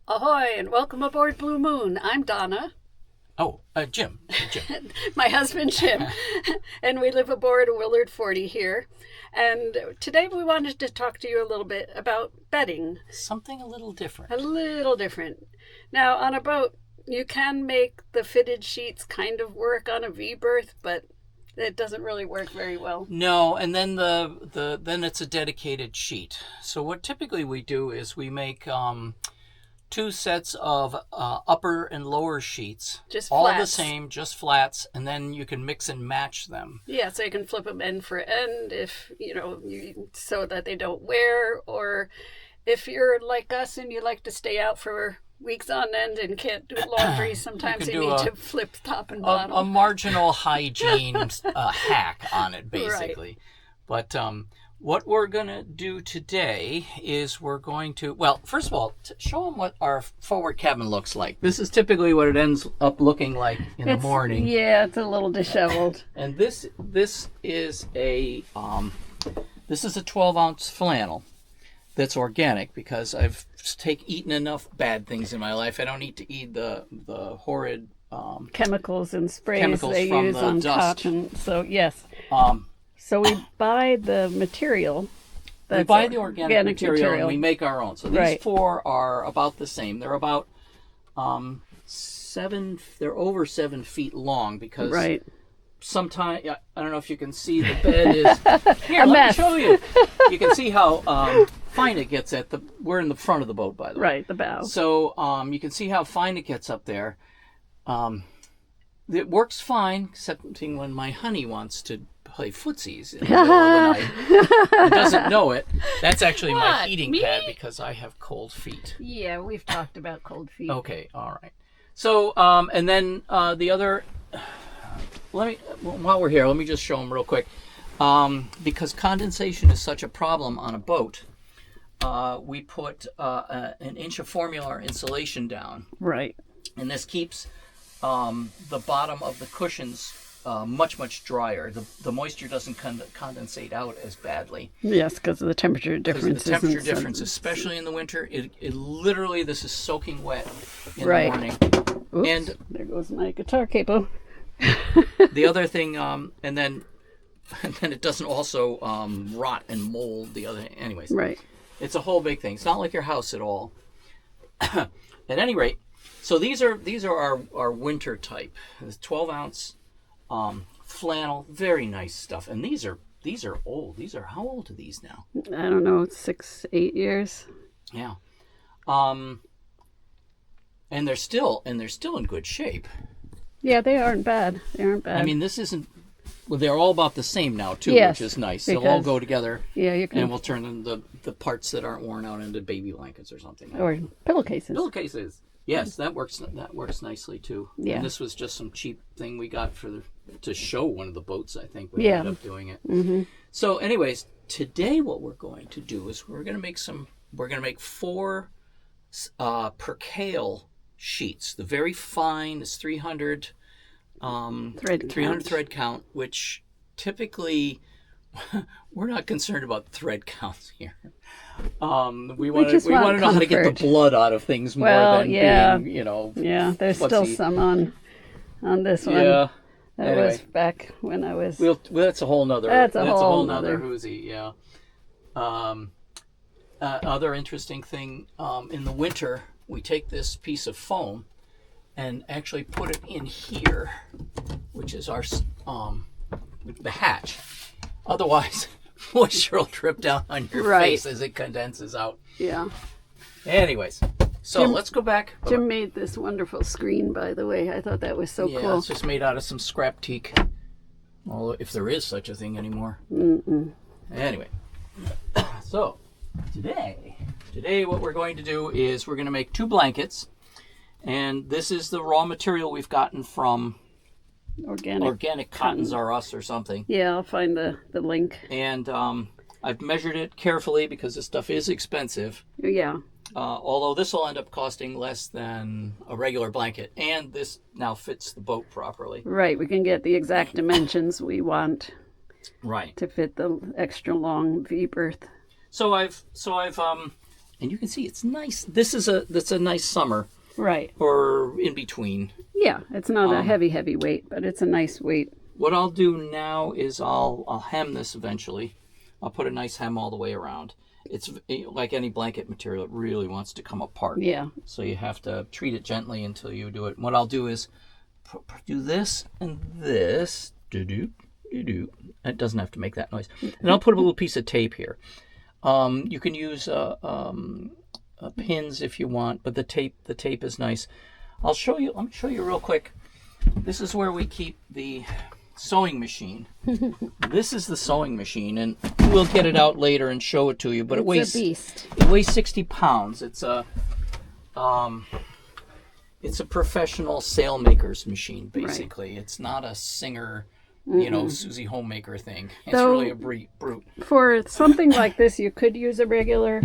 Ahoy and welcome aboard Blue Moon. I'm Donna. Oh, Jim. My husband Jim. And we live aboard a Willard 40 here. And today we wanted to talk to you a little bit about bedding. Something a little different. A little different. Now, on a boat, you can make the fitted sheets kind of work on a V-berth, but it doesn't really work very well. No, and then then it's a dedicated sheet. So what typically we do is we make two sets of upper and lower sheets, Just all flats. the same, just flats, and then you can mix and match them. Yeah, so you can flip them end for end if, so that they don't wear, or if you're like us and you like to stay out for weeks on end and can't do laundry, sometimes you need to flip top and bottom. A marginal hygiene hack on it, basically. Right. But what we're going to do today is we're going to, well, first of all, show them what our forward cabin looks like. This is typically what it ends up looking like in the morning. Yeah, it's a little disheveled. And this is a 12-ounce flannel that's organic, because I've eaten enough bad things in my life. I don't need to eat the horrid chemicals and sprays they from use the on dust. cotton. So yes. So we buy the material. We buy the organic material and we make our own. So these four are about the same. They're about 7. They're over 7 feet long, because sometimes, I don't know if you can see, the bed is here. Let me show you. You can see how fine it gets we're in the front of the boat, by the way. Right, the bow. So you can see how fine it gets up there. It works fine, excepting when my honey wants to play footsies in the middle of the night. It doesn't know it. That's actually my heating pad, because I have cold feet. Yeah, we've talked about cold feet. Okay, all right. So, and then the other, while we're here, let me just show them real quick. Because condensation is such a problem on a boat, we put an inch of formula insulation down. Right. And this keeps the bottom of the cushions much drier. The moisture doesn't condensate out as badly. Yes, because of the temperature difference. The temperature difference, especially in the winter, it literally, this is soaking wet in the morning. Oops, and there goes my guitar capo. The other thing, and then it doesn't also rot and mold the other. Anyways, right. It's a whole big thing. It's not like your house at all. At any rate, so these are our winter type. It's 12-ounce flannel, very nice stuff. And these are old. How old are these now? I don't know, 6, 8 years. Yeah. And they're still in good shape. Yeah, they aren't bad. I mean, this isn't. Well, they're all about the same now too, which is nice. They'll all go together. Yeah, you can. And we'll turn them the parts that aren't worn out into baby blankets or something. Or pillowcases. Pillowcases. Yes, that works nicely too. Yeah. And this was just some cheap thing we got to show one of the boats. I think we ended up doing it. Mm-hmm. So, anyways, today what we're going to do is we're going to make 4 percale sheets. The very fine is 300 thread count, which typically we're not concerned about thread counts here. We want to know how to get the blood out of things more than being, Yeah, there's still some on this one. Yeah. That was back when I was. Well, that's a whole nother. That's a whole nother hoozy. Yeah. Other interesting thing, in the winter, we take this piece of foam and actually put it in here, which is our the hatch. Otherwise, moisture will drip down on your face as it condenses out. Yeah. Anyways, so let's go back. Jim made this wonderful screen, by the way. I thought that was so cool. Yeah, it's just made out of some scrap teak. Well, if there is such a thing anymore. Mm-mm. Anyway, so today what we're going to do is we're going to make 2 blankets. And this is the raw material we've gotten from Organic Cottons R Us or something. Yeah, I'll find the link. And I've measured it carefully because this stuff is expensive. Yeah. Although this will end up costing less than a regular blanket. And this now fits the boat properly. Right, we can get the exact dimensions we want. Right. To fit the extra long V-berth. So I've And you can see it's nice. That's a nice summer Right. or in between. Yeah, it's not a heavy weight, but it's a nice weight. What I'll do now is I'll hem this eventually. I'll put a nice hem all the way around. It's like any blanket material, it really wants to come apart. Yeah. So you have to treat it gently until you do it. And what I'll do is do this and this. Do-do, do-do. It doesn't have to make that noise. And I'll put a little piece of tape here. You can use pins if you want, but the tape is nice. I'll show you. Let me show you real quick. This is where we keep the sewing machine. This is the sewing machine, and we'll get it out later and show it to you. But It's a beast. It weighs 60 pounds. It's a professional sailmaker's machine, basically. Right. It's not a Singer, Susie Homemaker thing. It's really a brute. For something like this, you could use a regular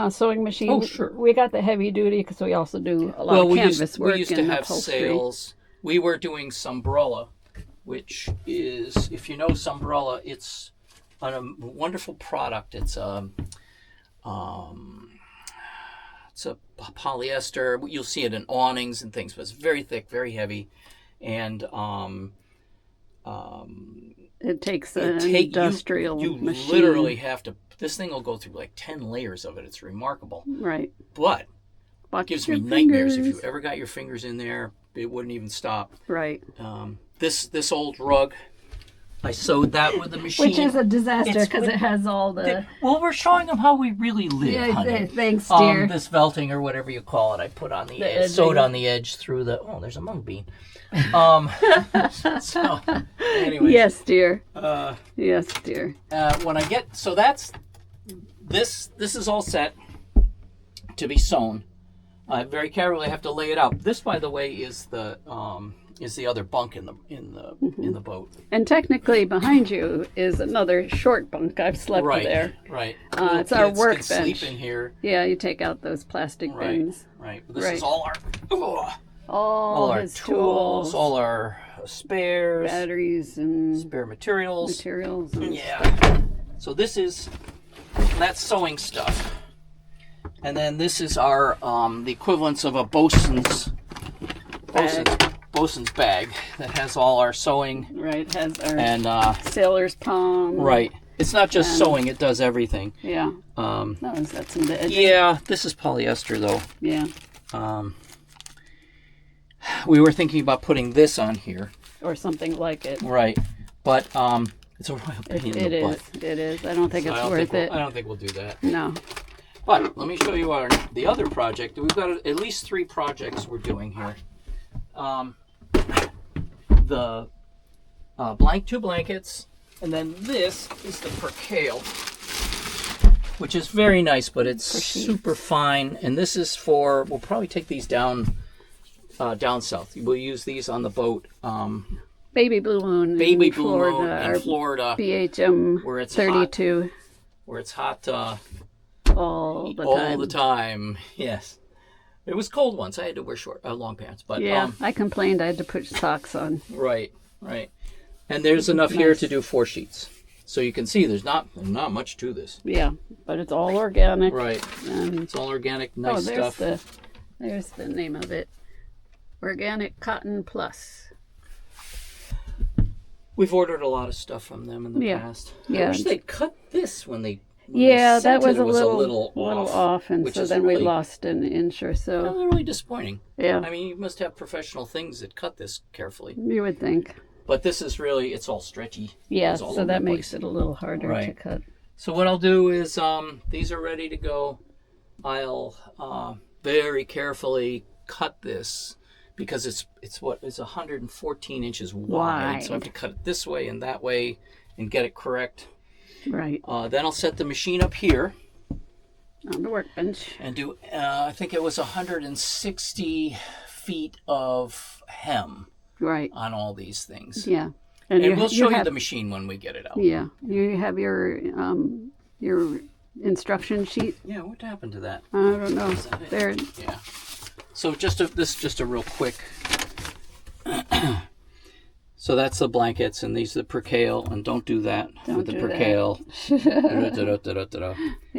sewing machine. Oh, sure. We got the heavy duty because we also do a lot of canvas work. We used to have upholstery. sails. We were doing Sombrella, which is, if you know Sombrella, it's a wonderful product. It's a polyester. You'll see it in awnings and things, but it's very thick, very heavy, and it takes an industrial machine. You literally have to. This thing will go through like 10 layers of it. It's remarkable. Right. But it gives me nightmares. If you ever got your fingers in there, it wouldn't even stop. Right. This old rug, I sewed that with the machine. Which is a disaster because it has all the... Well, we're showing them how we really live, honey. Thanks, dear. This felting or whatever you call it, I put on the edge, sewed on the edge through the... Oh, there's a mung bean. So, anyways. Yes, dear. Yes, dear. When I get... So that's... This is all set to be sewn. I very carefully have to lay it out. This, by the way, is the other bunk in the boat. And technically, behind you is another short bunk. I've slept there. Right. It's our workbench. Sleep in here. Yeah, you take out those plastic bins. Right. This is all our all our tools, all our spares, batteries, and spare materials. And yeah. So that's sewing stuff. And then this is our the equivalence of a bosun's bag that has all our sewing. Right, has our sailor's palm. Right. It's not just sewing, it does everything. Yeah. That's in the edge. Yeah, this is polyester though. Yeah. We were thinking about putting this on here. Or something like it. Right. But it's a royal pain in the butt. It is. I don't think it's worth it. I don't think we'll do that. No. But let me show you the other project. We've got at least 3 projects we're doing here. The 2 blankets, and then this is the percale, which is very nice, but it's super fine. And this is for, we'll probably take these down south. We'll use these on the boat. Baby Blue Moon in Florida, BHM where it's 32. Hot, where it's hot all the time. Yes. It was cold once. I had to wear long pants, but yeah, I complained. I had to put socks on. Right. And there's enough here to do 4 sheets, so you can see there's not much to this. Yeah, but it's all organic. Right. It's all organic, nice stuff. There's the name of it. Organic Cotton Plus. We've ordered a lot of stuff from them in the past. I wish they'd cut this when they. That was a little off, and so then we lost an inch or so. That was really disappointing. Yeah. I mean, you must have professional things that cut this carefully. You would think. But this is really, it's all stretchy. Yeah, so that makes it a little harder to cut. So what I'll do is, these are ready to go. I'll very carefully cut this because it's 114 inches wide. So I have to cut it this way and that way and get it correct. Right. Then I'll set the machine up here on the workbench and do. I think it was 160 feet of hem. Right. On all these things. Yeah. And we'll show you the machine when we get it out. Yeah. You have your instruction sheet. Yeah. What happened to that? I don't know. There. Yeah. So this is just a real quick. So that's the blankets, and these are the percale, and don't do that with the percale.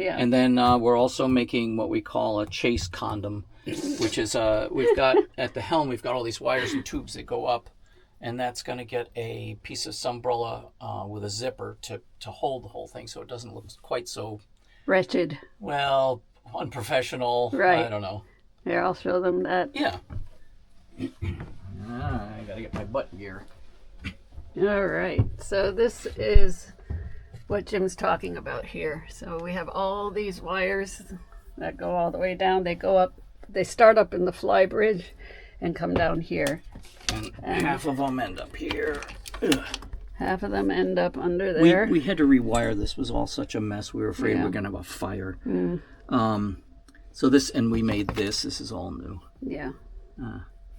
Yeah. And then we're also making what we call a chase condom, which is we've got at the helm, we've got all these wires and tubes that go up, and that's going to get a piece of sunbrella with a zipper to hold the whole thing so it doesn't look quite so Wretched. well, unprofessional. Right. I don't know. Here, I'll show them that. Yeah. I got to get my butt gear. All right. So this is what Jim's talking about here. So we have all these wires that go all the way down. They go up. They start up in the fly bridge and come down here. And half of them end up here. Ugh. Half of them end up under there. We had to rewire. This was all such a mess. We were afraid we were going to have a fire. So this, and we made this. This is all new. Yeah.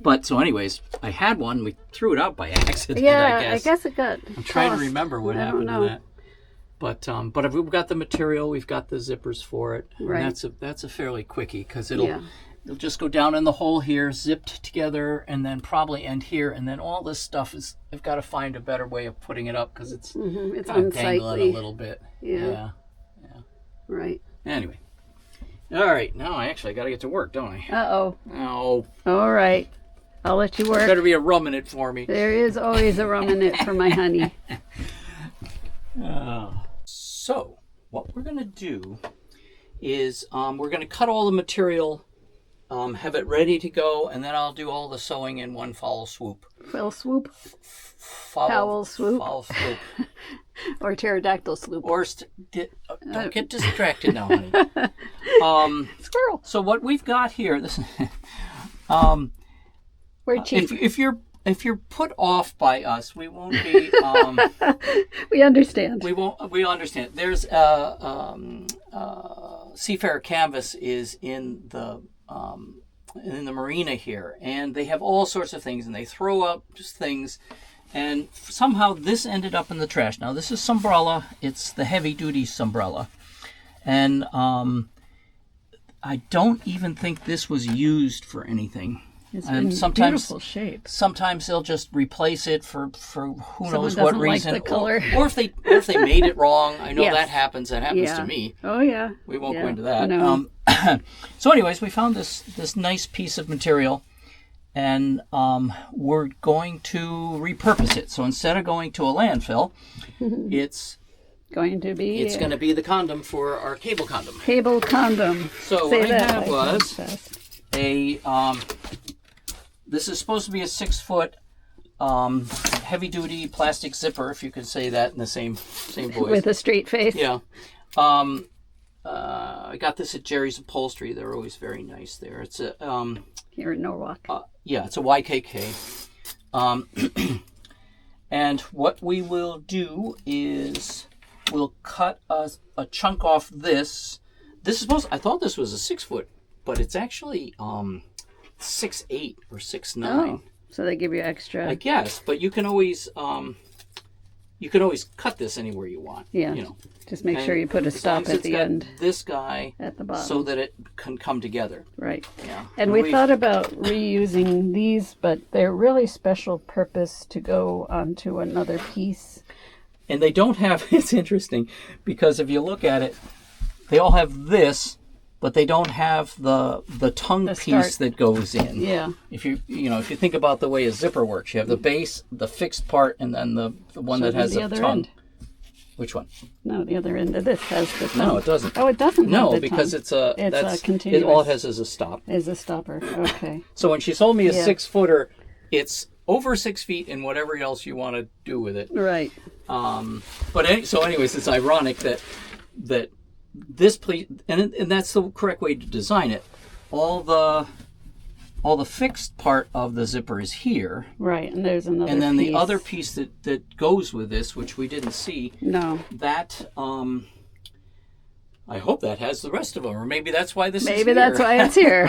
But so anyways, I had one. We threw it out by accident, Yeah, I guess it got I'm trying to tossed. remember what happened to that. But we've got the material. We've got the zippers for it. Right. And that's a fairly quickie because it'll just go down in the hole here, zipped together, and then probably end here. And then all this stuff is, I've got to find a better way of putting it up because it's It's kind of dangling unsightly. a little bit. Yeah. Right. Anyway. All right. Now I actually got to get to work, don't I? Uh-oh. Oh. All right. I'll let you work. Better be a rum in it for me. There is always a rum in it for my honey. So what we're going to do is we're going to cut all the material, have it ready to go, and then I'll do all the sewing in one foul swoop. Foul swoop Foul swoop. Foul swoop. or pterodactyl swoop. Or don't get distracted now, honey. Squirrel. So what we've got here, this We're cheap. if you're put off by us, we won't be. We understand. We understand. There's Seafarer Canvas is in the marina here, and they have all sorts of things, and they throw up just things, and somehow this ended up in the trash. Now this is Sunbrella. It's the heavy duty Sunbrella, and I don't even think this was used for anything. It's in beautiful shape. Sometimes they'll just replace it for who knows doesn't what like reason, the color. or if they made it wrong. I know Yes. that happens. That happens Yeah. to me. Oh, yeah. We won't go Yeah. into that. No. So, anyways, we found this nice piece of material, and we're going to repurpose it. So instead of going to a landfill, it's Going to be going to be the condom for our cable condom. cable condom. So Say what I that have like was fast. a this is supposed to be a 6-foot heavy duty plastic zipper, if you could say that in the same voice. With a straight face. Yeah. I got this at Jerry's Upholstery. They're always very nice there. It's a Here in Norwalk. it's a YKK. And what we will do is we'll cut a chunk off this. I thought this was a 6-foot, but it's actually 6'8" or 6'9". Oh, so they give you extra. I guess, but you can always cut this anywhere you want. Yeah. You know. Just make sure And you put a as long stop as at it's the got end. This guy At the bottom. so that it can come together. Right. Yeah. And we thought about reusing these, but they're really special purpose to go onto another piece. And they don't have. It's interesting because if you look at it, they all have this, but they don't have the tongue piece start. that goes in. Yeah. If you think about the way a zipper works, you have the base, the fixed part, and then the one that has the a other tongue. end. Which one? No, the other end of this has the tongue. No, it doesn't. Oh, it doesn't have No, the because tongue. it's a continuous. all it has is a stop. Is a stopper. Okay. So when she sold me a Yeah. 6-footer, it's over 6 feet and whatever else you want to do with it. Right. So anyways, it's ironic that this please, and that's the correct way to design it. All the fixed part of the zipper is here, Right. And there's another and then piece. the other piece that goes with this, which we didn't see, No. that I hope that has the rest of them, or maybe that's why this is Maybe here. that's why it's here.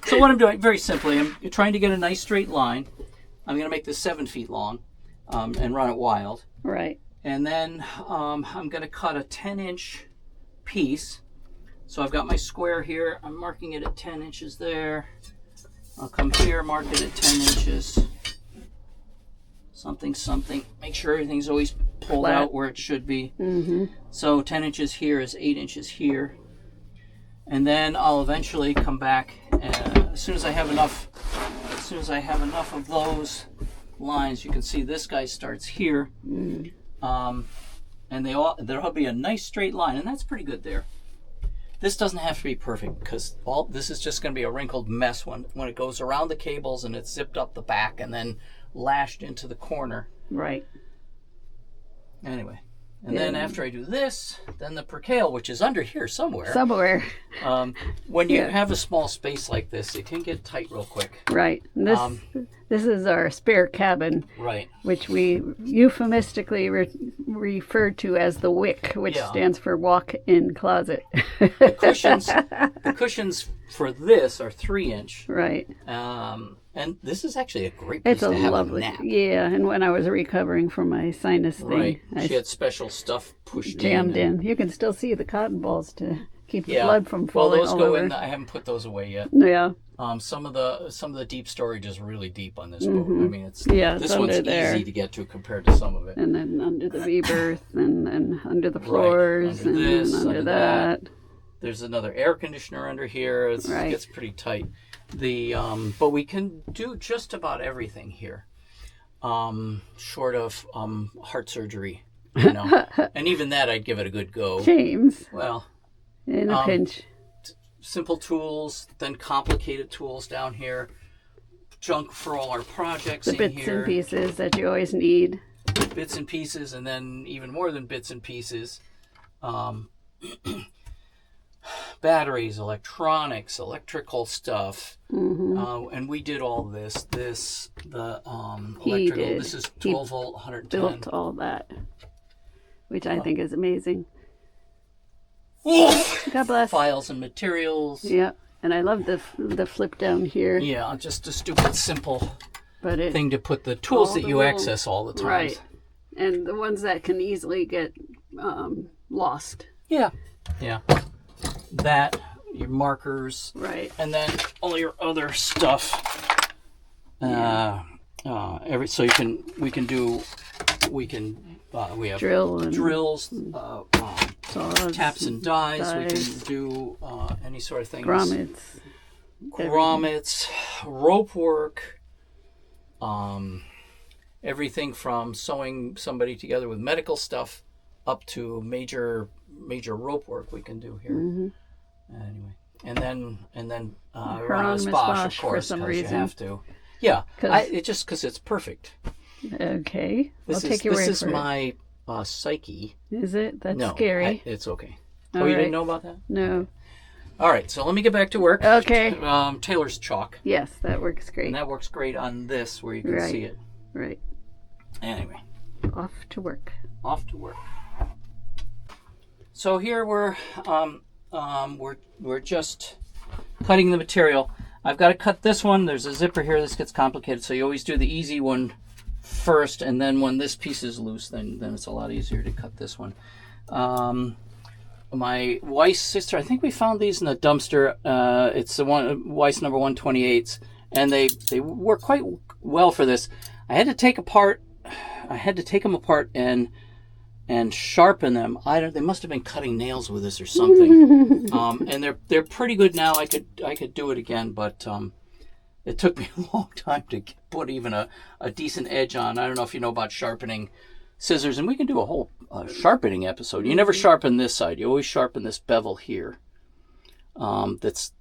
So what I'm doing, very simply, I'm trying to get a nice straight line. I'm going to make this 7 feet long and run it wild. Right. And then I'm going to cut a 10-inch piece. So I've got my square here. I'm marking it at 10 inches there. I'll come here, mark it at 10 inches. Something. Make sure everything's always pulled flat out where it should be. So 10 inches here is 8 inches here. And then I'll eventually come back as soon as I have enough of those lines. You can see this guy starts here. And there'll be a nice straight line, and that's pretty good there. This doesn't have to be perfect because this is just going to be a wrinkled mess when it goes around the cables and it's zipped up the back and then lashed into the corner. Right. Anyway, and then after I do this, then the percale, which is under here somewhere. When you have a small space like this, it can get tight real quick. Right. And this is our spare cabin. Right. Which we euphemistically refer to as the WIC, which stands for walk-in closet. The cushions for this are 3-inch. Right. And this is actually a great place to have a nap. Yeah, and when I was recovering from my sinus thing, she had special stuff pushed jammed in. You can still see the cotton balls to keep the blood from flowing. Well, those all go over. in. I haven't put those away yet. Yeah. Some of the deep storage is really deep on this boat. I mean, this one's there. easy to get to compared to some of it. And then under the V-Berth, and under the floors, under this, under that. There's another air conditioner under here. It gets pretty tight. But we can do just about everything here, short of heart surgery, and even that I'd give it a good go. James. Well, in a pinch. Simple tools, then complicated tools down here. Junk for all our projects in here. The bits and pieces that you always need. Bits and pieces, and then even more than bits and pieces. Batteries, electronics, electrical stuff. And we did all this. The electrical. This is 12 volt, 110. Built all that, which I think is amazing. God bless. Files and materials. Yeah, and I love the flip down here. Yeah, just a stupid, simple thing to put the tools that you access all the time. Right, and the ones that can easily get lost. Yeah. That, your markers. Right. And then all your other stuff. We have drills, saws, taps and dies. We can do any sort of things. Grommets, rope work, everything from sewing somebody together with medical stuff up to major rope work we can do here. Anyway, and then run the splash, of course, because you have to. Yeah, it's just because it's perfect. Okay, I'll take your word for it. This is my psyche. Is it? That's scary. It's okay. You didn't know about that? No. All right, so let me get back to work. Okay. Taylor's chalk. Yes, that works great. And that works great on this where you can see it. Right. Anyway. Off to work. So here we're just cutting the material. I've got to cut this one. There's a zipper here. This gets complicated, so you always do the easy one first, and then when this piece is loose, then it's a lot easier to cut this one. My Weiss sister, I think we found these in the dumpster. It's the one Weiss number 128s, and they work quite well for this. I had to take them apart and sharpen them. They must have been cutting nails with this or something. And they're pretty good now. I could do it again, but it took me a long time to put even a decent edge on. I don't know if you know about sharpening scissors, and we can do a whole sharpening episode. You never sharpen this side. You always sharpen this bevel here. It's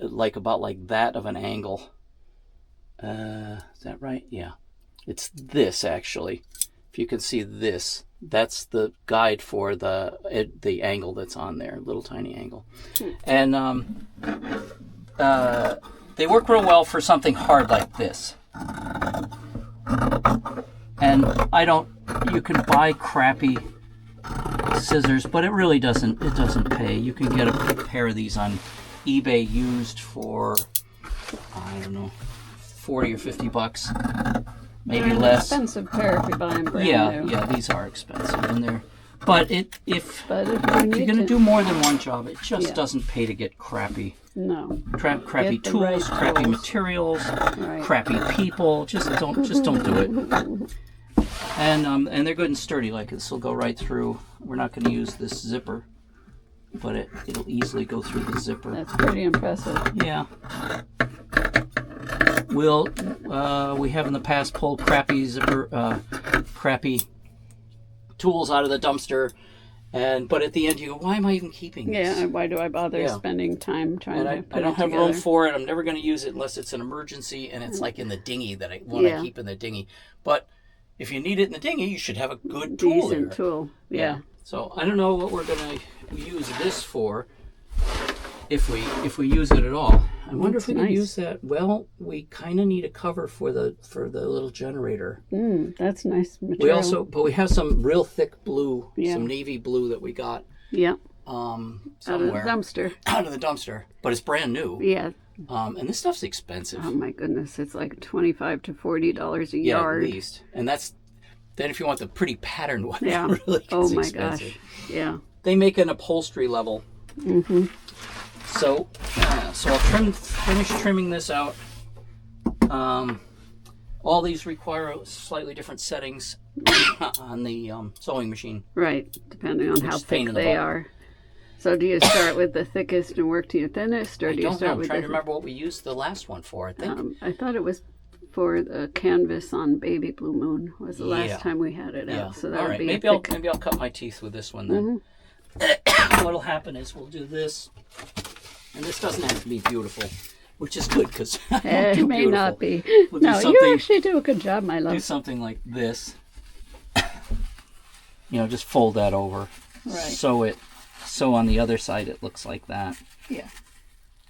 about like that of an angle. Is that right? Yeah. It's this actually. If you can see this, that's the guide for the angle that's on there, little tiny angle. And they work real well for something hard like this. And you can buy crappy scissors, but it really doesn't pay. You can get a pair of these on eBay used for, I don't know, 40 or $50. Maybe less. Expensive pair if you buy them brand new. Yeah, these are expensive, and they're. But if you're going to do more than one job, it just doesn't pay to get crappy. No. Crappy tools, crappy materials, crappy people. Just don't do it. And they're good and sturdy. Like this will go right through. We're not going to use this zipper, but it'll easily go through the zipper. That's pretty impressive. Yeah. We have in the past pulled crappy tools out of the dumpster, but at the end you go, why am I even keeping this? Yeah, why do I bother spending time trying to put I don't it have together? room for it. I'm never going to use it unless it's an emergency, and it's like in the dinghy that I keep in the dinghy. But if you need it in the dinghy, you should have a good tool there. Decent tool, yeah. So I don't know what we're going to use this for, if we use it at all. I wonder if we can use that. Well, we kind of need a cover for the little generator. That's nice material. We have some real thick blue, some navy blue that we got. Yeah. Somewhere. Out of the dumpster, but it's brand new. Yeah. And this stuff's expensive. Oh my goodness, it's like $25 to $40 a yard. At least. And then if you want the pretty patterned one, yeah. it really gets oh my expensive. gosh, yeah. They make an upholstery level. Mm-hmm. So I'll finish trimming this out. All these require slightly different settings on the sewing machine. Right, depending on how thick they are. So do you start with the thickest and work to your thinnest, or do you start with? I'm trying to remember what we used the last one for. I think I thought it was for the canvas on Baby Blue Moon. Was the last time we had it out. So that would be maybe I'll cut my teeth with this one then. What'll happen is we'll do this, and this doesn't have to be beautiful, which is good because it may not be. We'll no, you actually do a good job, my love. Do something like this. Just fold that over. Right. So on the other side it looks like that. Yeah.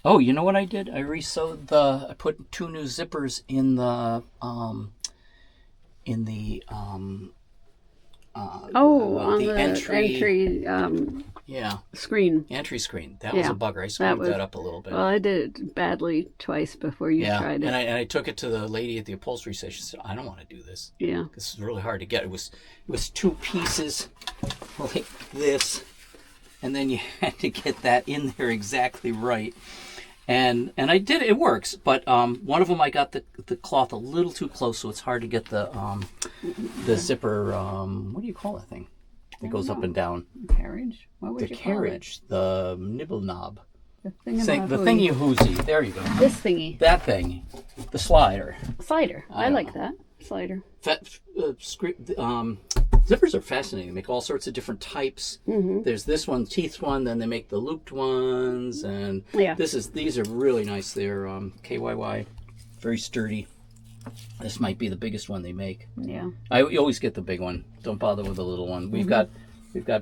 Oh, you know what I did? I re-sewed I put 2 new zippers in the on the entry screen. Entry screen. That was a bugger. I screwed that up a little bit. Well, I did it badly twice before you tried it. And I took it to the lady at the upholstery station. She said, I don't want to do this. Yeah. This is really hard to get. It was 2 pieces like this, and then you had to get that in there exactly right. And I did. It works, but one of them I got the cloth a little too close, so it's hard to get the zipper. What do you call that thing? That goes up and down. Carriage. What would you call it? The nibble knob. The thingy hoozy. There you go. This thingy. That thing. The slider. Slider. I like that. Slider. Zippers are fascinating. They make all sorts of different types. Mm-hmm. There's this one, teeth one, then they make the looped ones, and these are really nice. They're KYY, very sturdy. This might be the biggest one they make. Yeah. You always get the big one. Don't bother with the little one. We've got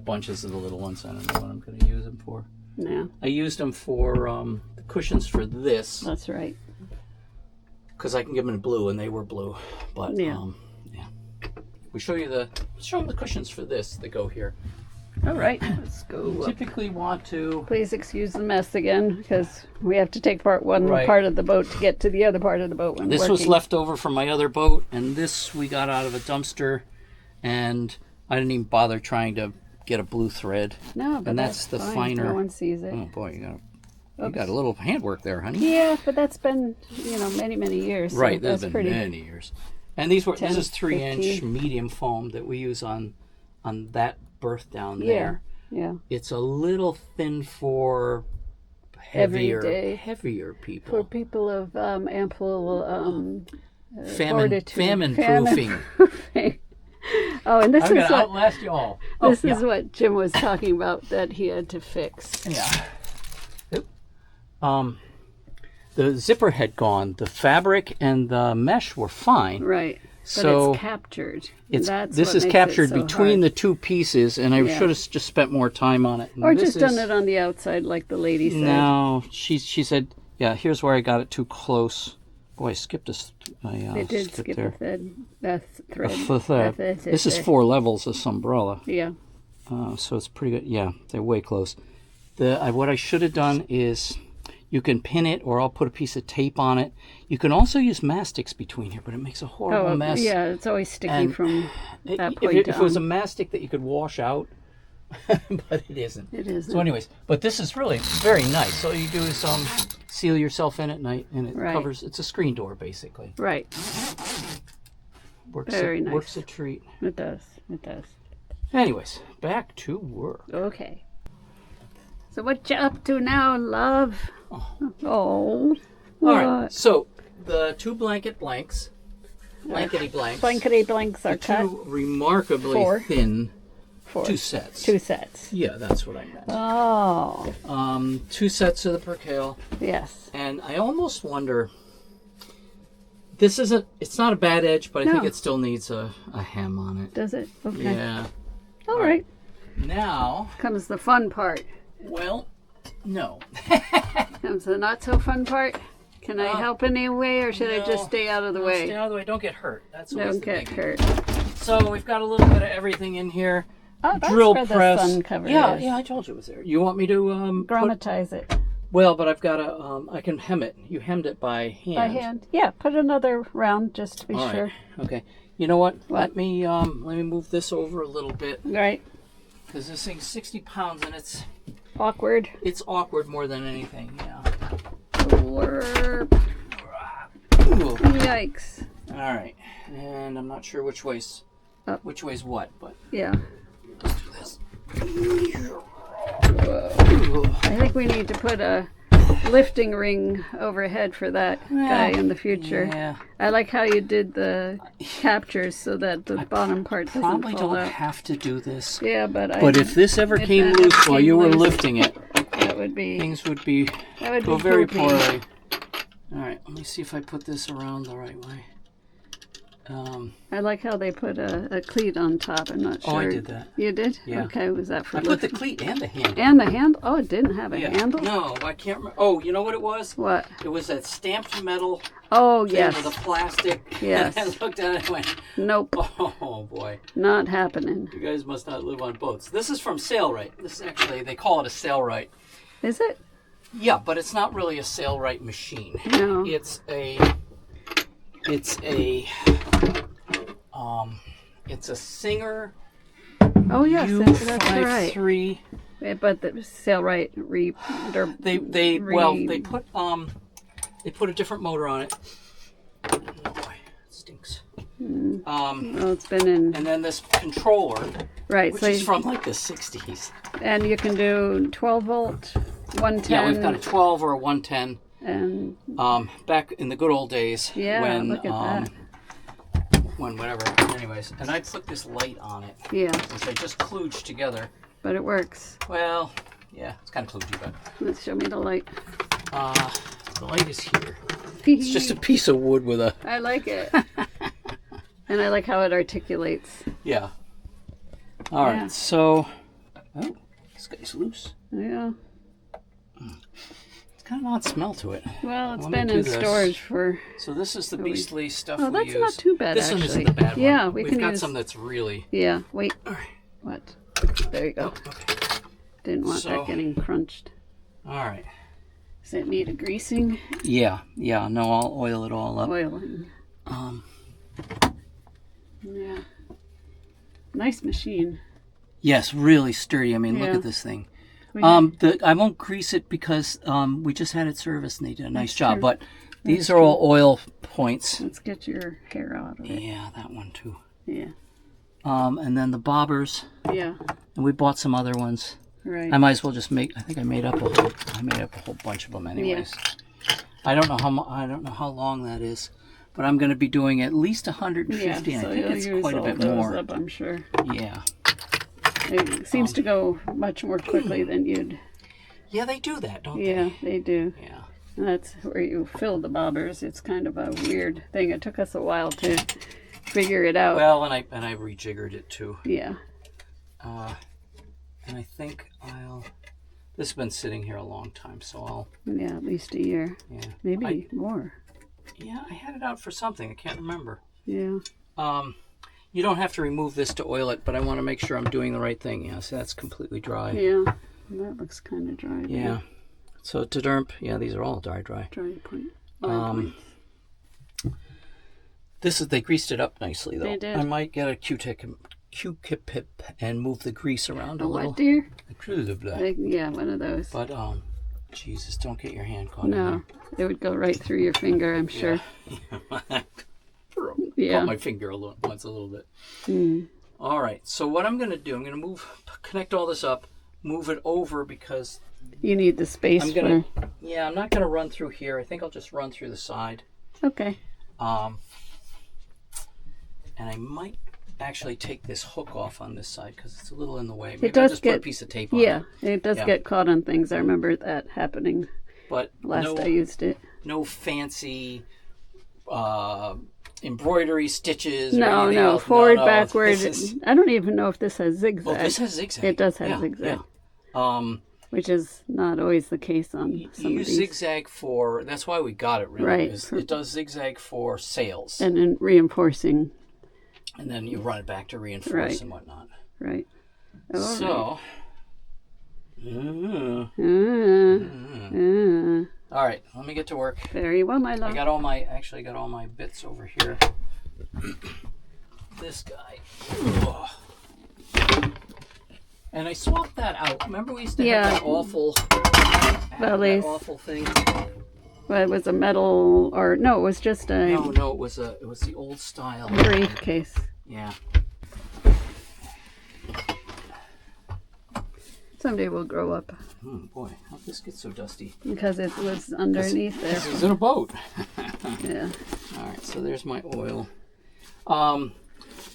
bunches of the little ones. I don't know what I'm going to use them for. Yeah. I used them for the cushions for this. That's right. Because I can give them in blue, and they were blue. But we show them the cushions for this that go here. All right, let's go. We typically want to. Please excuse the mess again, because we have to take part part of the boat to get to the other part of the boat when this was left over from my other boat, and this we got out of a dumpster, and I didn't even bother trying to get a blue thread. No, but that's the fine. finer. No one sees it. Oh boy, you got a little handwork there, honey. Yeah, but that's been many, many years. So right, that's been many years. And this is 3-inch medium foam that we use on that berth down there. Yeah. It's a little thin for heavier people. For people of ample famine proofing. Oh, and this is what outlast you all. This is what Jim was talking about that he had to fix. Yeah. The zipper had gone. The fabric and the mesh were fine. Right. But So it's captured. this is captured between the 2 pieces, and I should have just spent more time on it. And or just done it on the outside, like the lady said. No, she said, yeah, here's where I got it too close. Boy, I skipped It did skip there. a thread. This is 4 levels of umbrella. Yeah. So it's pretty good. Yeah, they're way close. What I should have done is you can pin it, or I'll put a piece of tape on it. You can also use mastics between here, but it makes a horrible mess. Yeah, it's always sticky from that point if it was a mastic that you could wash out, but it isn't. It isn't. So anyways, but this is really very nice. All you do is seal yourself in at night, and it covers. It's a screen door, basically. Right. Very nice. Works a treat. It does. It does. Anyways, back to work. Okay. So what you up to now, love? Oh. All right. So the two blankety blanks Blankety blanks are the cut. two remarkably Four. thin Four. two sets. Two sets. Yeah, that's what I meant. Oh. Two sets of the percale. Yes. And I almost wonder. It's not a bad edge, but I think it still needs a hem on it. Does it? Okay. Yeah. All right. Now Comes the fun part. Well, no. Comes the not so fun part. Can I help in any way, or should I just stay out of the way? Stay out of the way. Don't get hurt. That's always Don't get hurt. So we've got a little bit of everything in here. Oh, that's Drill where press. the sun cover Yeah, is. yeah. I told you it was there. You want me to Grammatize it. Well, but I've got to. I can hem it. You hemmed it by hand. By hand. Yeah. Put another round just to be All sure. right. Okay. You know what? What? Let me move this over a little bit Right. because this thing's 60 pounds and it's Awkward. awkward more than anything. Yeah. Slurp. Ooh. Yikes. All right. And I'm not sure which way's Up. which way's what, but Yeah. let's do this. I think we need to put a lifting ring overhead for that guy in the future. Yeah. I like how you did the captures so that the bottom part doesn't Probably fall don't out. have to do this. Yeah, but If this ever if came that loose ever while came you were loose, lifting it, that would be things would that go would be very poopy. poorly. All right, let me see if I put this around the right way. I like how they put a cleat on top. I'm not sure. Oh, I did that. You did? Yeah. Okay, was that for I put the lifting? cleat and the handle. And the handle? Oh, it didn't have a Yeah. handle? No, I can't remember. Oh, you know what it was? What? It was that stamped metal Oh, thing yes. with a plastic. Yes. And I looked at it and went, Nope. oh boy, Not happening. you guys must not live on boats. This is from Sailrite. This is actually, they call it a Sailrite. Is it? Yeah, but it's not really a Sailrite machine. No. It's a Singer Oh, yes. That's right. U53. But the Sailrite They put a different motor on it. Oh boy, it stinks. Well, it's been in. And then this controller, Right. which So is from like the 60s. and you can do 12 volt, 110. Yeah, we've got a 12 or a 110. And Back in the good old days yeah, when look at that. when whatever. Anyways, and I put this light on it, Yeah, which I just kludged together. but it works. Well, yeah, it's kind of kludgy, but Let's show me the light. the light is here. It's just a piece of wood with a I like it. And I like how it articulates. yeah. All right, Yeah. so this guy's loose. Yeah. It's kind of an odd smell to it. Well, it's Let me been do in this. storage for. So this is the beastly stuff Oh, we that's use. not too bad, This one actually. isn't the bad one. Yeah, we We've can got use- some that's really. Yeah. Wait. All right. What? There you go. Okay. Didn't want So- that getting crunched. All right. Does it need a greasing? Yeah. No, I'll oil it all up. Oiling. Um. Yeah. Nice machine. Yes, really sturdy. I mean, look Yeah. at this thing. We I won't grease it because we just had it serviced and they did a nice That's job. true. But these are all oil points. Let's get your hair out of it. Yeah, that one too. Yeah. And then the bobbers, Yeah. and we bought some other ones. Right. I might as well just make. I think I made up a whole bunch of them, anyways. I don't know how long that is, but I'm going to be doing at least 150. Yeah, and so I think you'll it's use quite a all bit those more. up, I'm sure. Yeah. It seems to go much more quickly than you'd. Yeah, they do that, don't Yeah, they do. they? Yeah. That's where you fill the bobbers. It's kind of a weird thing. It took us a while to figure it out. Well, and I rejiggered it too. Yeah. And I think this has been sitting here a long time, so I'll. Yeah, at least a year. Yeah. Maybe more. Yeah, I had it out for something. I can't remember. Yeah. You don't have to remove this to oil it, but I want to make sure I'm doing the right thing. Yeah, so that's completely dry. Yeah. That looks kind of dry. Yeah. So to derp, yeah, these are all dry. Dry point. They greased it up nicely though. They did. I might get a Q-tip and move the grease around a little. What, dear? But Yeah, one of those. Jesus, don't get your hand caught in No, it would go right through your finger, I'm sure. there. Yeah. caught my finger once a little bit. Mm. All right. So what I'm going to do, I'm going to connect all this up, move it over because You need the space I'm going to, I'm not going to run through here. I think I'll just run through the side. Okay. And I might actually take this hook off on this side because it's a little in the way. Maybe I'll just put a piece of tape on it. Yeah, it does get caught on things. I remember that happening But last I used it. No fancy embroidery stitches. Or No, anything else. forward, no. backward. I don't even know if this has zigzag. Oh, this has zigzag. It does have zigzag. Yeah. Which is not always the case on some you of these. Zigzag for, that's why we got it really. Right. It does zigzag for sails. And then reinforcing. And then you run it back to reinforce and whatnot. Right. All right, let me get to work. Very well, my love. I got all my bits over here. This guy. Oh. And I swapped that out. Remember we used to have that awful thing? Well, it was a metal, or no, it was just a... No, it was the old style. Briefcase. Yeah. Someday we'll grow up. Oh boy, how'd this get so dusty? Because it was underneath there. This is in a boat. Yeah. All right, so there's my oil.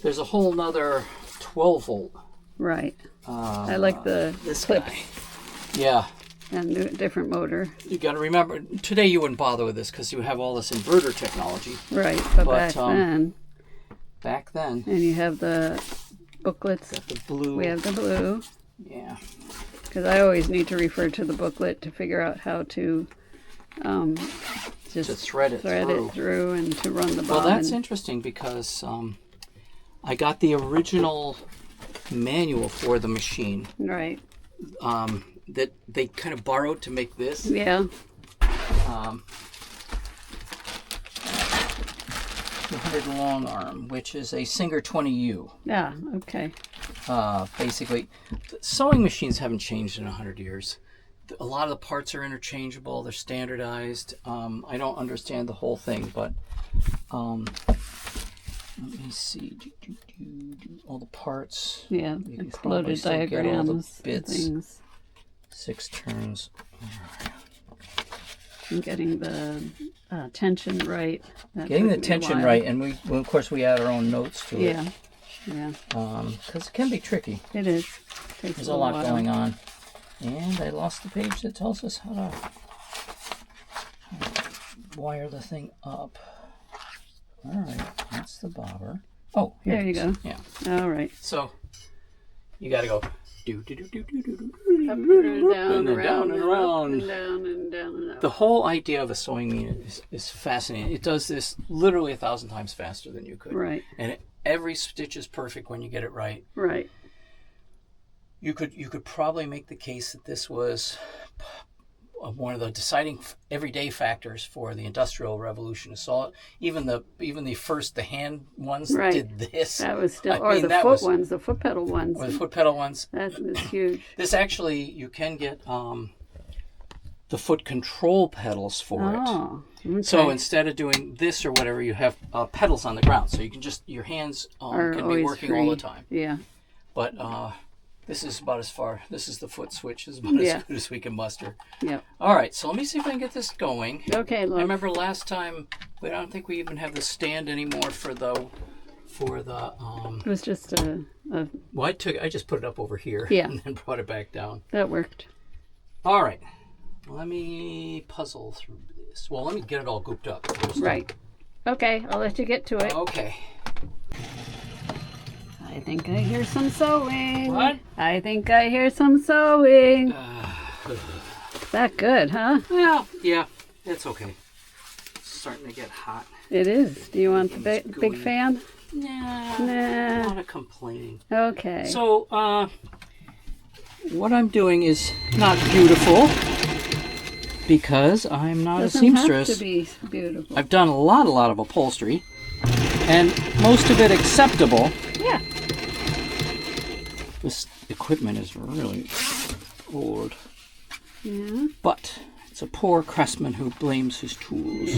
There's a whole nother 12 volt. Right. I like this clips. guy. Yeah. And a different motor. You got to remember, today you wouldn't bother with this because you have all this inverter technology. Right, but back then. And you have the booklets. Got the blue. We have the blue. Yeah. Because I always need to refer to the booklet to figure out how to just thread it through and to run the bobbin. Well, that's interesting because I got the original manual for the machine. Right. That they kind of borrowed to make this. Yeah. 200 long arm, which is a Singer 20U. Yeah, okay. Basically, sewing machines haven't changed in 100 years. A lot of the parts are interchangeable. They're standardized. I don't understand the whole thing, but let me see. All the parts. Yeah, exploded diagrams. All the bits. Things. 6 turns. And getting the tension right. Getting the tension right, and we of course we add our own notes to it. Yeah. Because it can be tricky. It is. There's a lot going on. And I lost the page that tells us how to wire the thing up. All right, that's the bobber. Oh, here there you go. Yeah. All right. So you got to go Up and down, down and around. And down and down and up. The whole idea of a sewing machine is fascinating. It does this literally 1,000 times faster than you could. Right. And every stitch is perfect when you get it right. Right. You could probably make the case that this was one of the deciding everyday factors for the Industrial Revolution. So even the hand ones did this. That was still, the foot pedal ones. Or the foot pedal ones. That was huge. This actually, you can get the foot control pedals for it. Okay. So instead of doing this or whatever, you have pedals on the ground. So you can your hands can be working free. all the time. Yeah. But this is about as far. This is the foot switch. This is about as good as we can muster. Yeah. All right. So let me see if I can get this going. Okay. Look. I remember last time. I don't think we even have the stand anymore for the. It was just a. Well, I just put it up over here. Yeah. And then brought it back down. That worked. All right. Let me puzzle through this. Well, let me get it all gooped up first. Right. Okay. I'll let you get to it. Okay. I think I hear some sewing. What? I think I hear some sewing. Is that good, huh? Yeah, it's okay. It's starting to get hot. It is. Do you want the big fan? Nah. Nah. Not a complaining. Okay. So, what I'm doing is not beautiful because I'm not a seamstress. Have to be beautiful. I've done a lot of upholstery, and most of it acceptable. Yeah. This equipment is really old. Yeah. But it's a poor craftsman who blames his tools.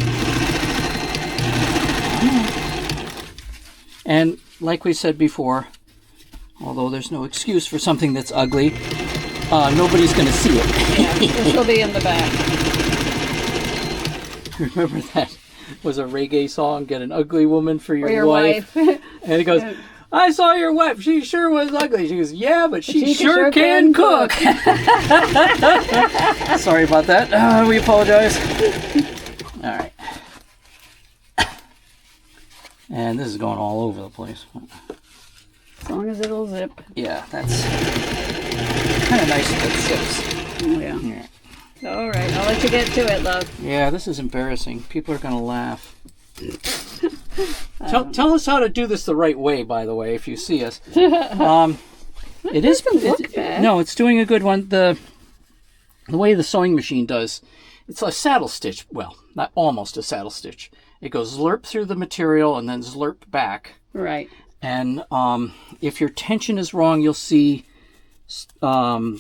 And like we said before, although there's no excuse for something that's ugly, nobody's going to see it. Yeah, this will be in the back. Remember that was a reggae song, Get an Ugly Woman for your, wife. And he goes, I saw your wife. She sure was ugly. She goes, yeah, but she sure can cook. Sorry about that. We apologize. All right. And this is going all over the place. As long as it'll zip. Yeah, that's kind of nice that it zips. Oh, yeah. All right, I'll let you get to it, love. Yeah, this is embarrassing. People are going to laugh. Tell us how to do this the right way, by the way, if you see us. It doesn't look bad. No, it's doing a good one. The way the sewing machine does, it's a saddle stitch. Well, not almost a saddle stitch. It goes slurp through the material and then slurp back. Right. And if your tension is wrong, you'll see the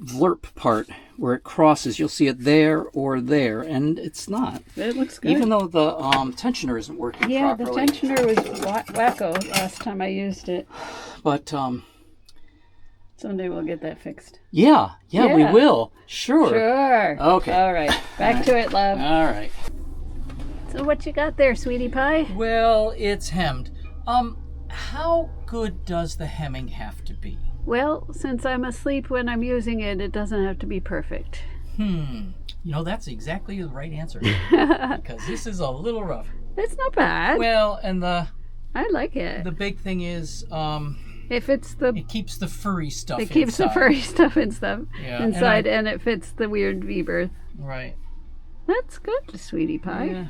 slurp part where it crosses. You'll see it there or there, and it's not. It looks good. Even though the tensioner isn't working properly. Yeah, the tensioner was wacko last time I used it. But someday we'll get that fixed. yeah, we will. Sure. Sure. Okay. All right. Back to it, love. All right. So what you got there, sweetie pie? Well, it's hemmed. How good does the hemming have to be? Well, since I'm asleep when I'm using it, it doesn't have to be perfect. You know, that's exactly the right answer. Because this is a little rough. It's not bad. Well, and I like it. the big thing is If it's the it keeps the furry stuff it keeps inside. the furry stuff and stuff Yeah, inside, and it fits the weird V-Berth. Right. That's good, sweetie pie. Yeah.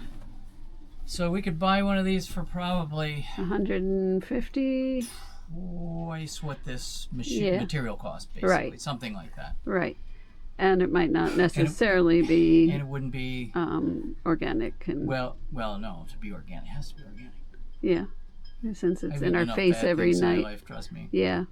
So we could buy one of these for probably 150. twice what this Yeah. material costs, basically. Right. Something like that. Right. And it might not necessarily be And it wouldn't be organic. And well, no, to be organic, it has to be organic. yeah, since it's I've in eaten our enough face bad every things in my night. life, trust me. Yeah.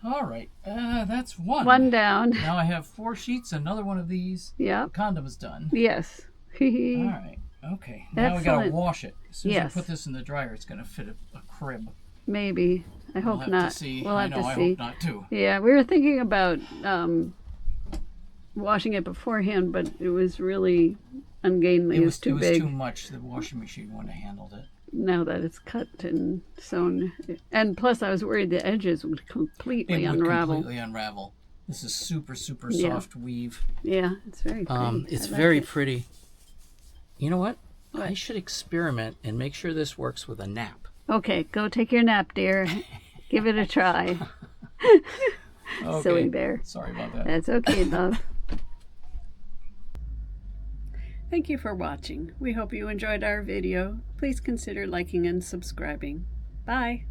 All right, that's one. One down. Now I have 4 sheets, another one of these. Yeah. The condom's done. Yes. All right. Okay. Now we gotta Excellent. wash it. As soon as Yes. I put this in the dryer, it's gonna fit a crib. Maybe. I We'll hope have not. to see. We'll I have know. to I see. hope not too. Yeah, we were thinking about washing it beforehand, but it was really ungainly. It was too big. Too much. The washing machine wouldn't have handled it. Now that it's cut and sewn, and plus I was worried the edges would completely unravel. Completely unravel. This is super Yeah. soft weave. Yeah, it's very pretty. It's I like very it. pretty. You know what? What? I should experiment and make sure this works with a nap. Okay, go take your nap, dear. Give it a try. Okay. Silly bear. Sorry about that. That's okay, love. Thank you for watching. We hope you enjoyed our video. Please consider liking and subscribing. Bye.